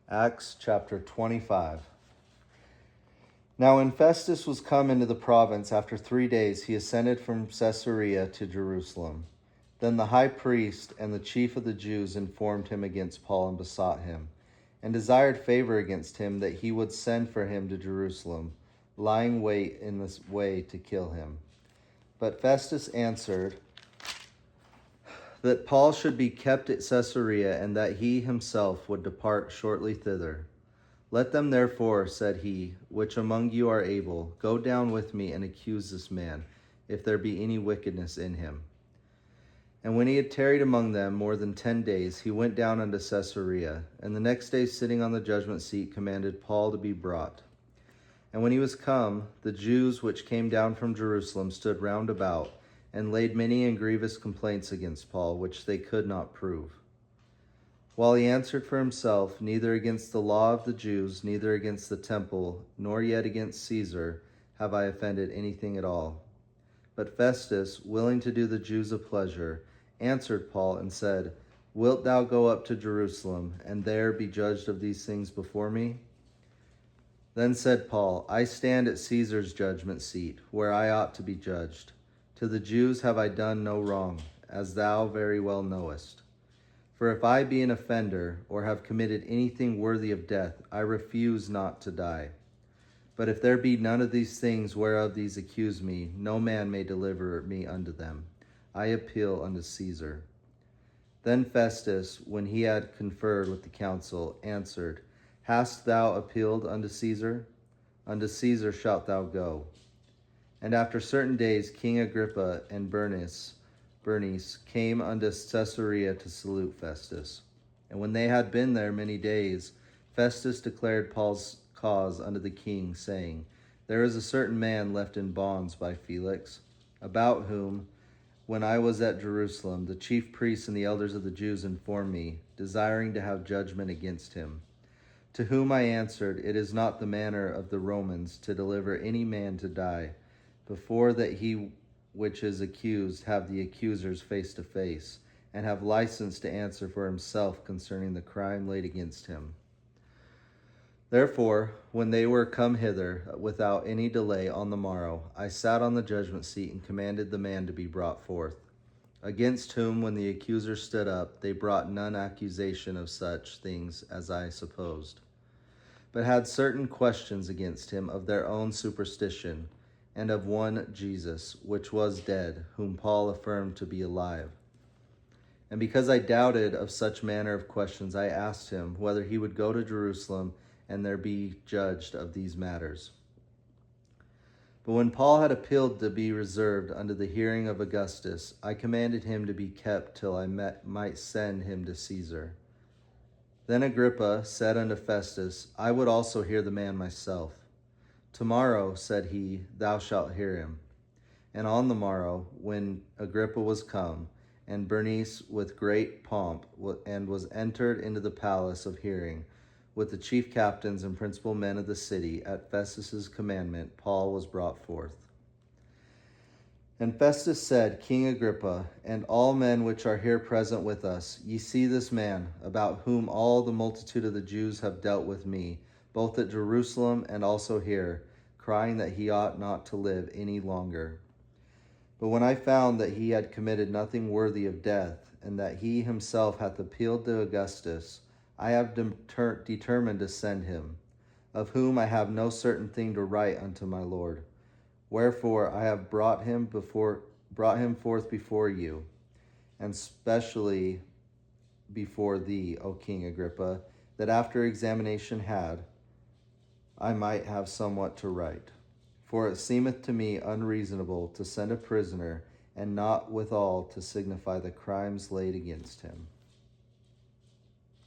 Acts chapter 25. Now when Festus was come into the province after 3 days, he ascended from Caesarea to Jerusalem. Then the high priest and the chief of the Jews informed him against Paul and besought him, and desired favor against him that he would send for him to Jerusalem, lying wait in this way to kill him. But Festus answered that Paul should be kept at Caesarea, and that he himself would depart shortly thither. Let them therefore, said he, which among you are able, go down with me and accuse this man, if there be any wickedness in him. And when he had tarried among them more than 10 days, he went down unto Caesarea, and the next day sitting on the judgment seat commanded Paul to be brought. And when he was come, the Jews which came down from Jerusalem stood round about, and laid many and grievous complaints against Paul, which they could not prove. While he answered for himself, neither against the law of the Jews, neither against the temple, nor yet against Caesar, have I offended anything at all. But Festus, willing to do the Jews a pleasure, answered Paul and said, Wilt thou go up to Jerusalem, and there be judged of these things before me? Then said Paul, I stand at Caesar's judgment seat, where I ought to be judged. To the Jews have I done no wrong, as thou very well knowest. For if I be an offender, or have committed anything worthy of death, I refuse not to die. But if there be none of these things whereof these accuse me, no man may deliver me unto them. I appeal unto Caesar. Then Festus, when he had conferred with the council, answered, Hast thou appealed unto Caesar? Unto Caesar shalt thou go. And after certain days, King Agrippa and Bernice came unto Caesarea to salute Festus. And when they had been there many days, Festus declared Paul's cause unto the king, saying, There is a certain man left in bonds by Felix, about whom, when I was at Jerusalem, the chief priests and the elders of the Jews informed me, desiring to have judgment against him. To whom I answered, It is not the manner of the Romans to deliver any man to die, before that he which is accused have the accusers face to face, and have license to answer for himself concerning the crime laid against him. Therefore, when they were come hither without any delay on the morrow, I sat on the judgment seat and commanded the man to be brought forth, against whom, when the accusers stood up, they brought none accusation of such things as I supposed, but had certain questions against him of their own superstition, and of one Jesus, which was dead, whom Paul affirmed to be alive. And because I doubted of such manner of questions, I asked him whether he would go to Jerusalem and there be judged of these matters. But when Paul had appealed to be reserved unto the hearing of Augustus, I commanded him to be kept till I might send him to Caesar. Then Agrippa said unto Festus, I would also hear the man myself. Tomorrow, said he, thou shalt hear him. And on the morrow, when Agrippa was come, and Bernice with great pomp, and was entered into the palace of hearing, with the chief captains and principal men of the city, at Festus's commandment, Paul was brought forth. And Festus said, King Agrippa, and all men which are here present with us, ye see this man, about whom all the multitude of the Jews have dealt with me, both at Jerusalem and also here, crying that he ought not to live any longer. But when I found that he had committed nothing worthy of death, and that he himself hath appealed to Augustus, I have determined to send him, of whom I have no certain thing to write unto my Lord. Wherefore I have brought him forth before you, and specially before thee, O King Agrippa, that after examination had, I might have somewhat to write. For it seemeth to me unreasonable to send a prisoner, and not withal to signify the crimes laid against him.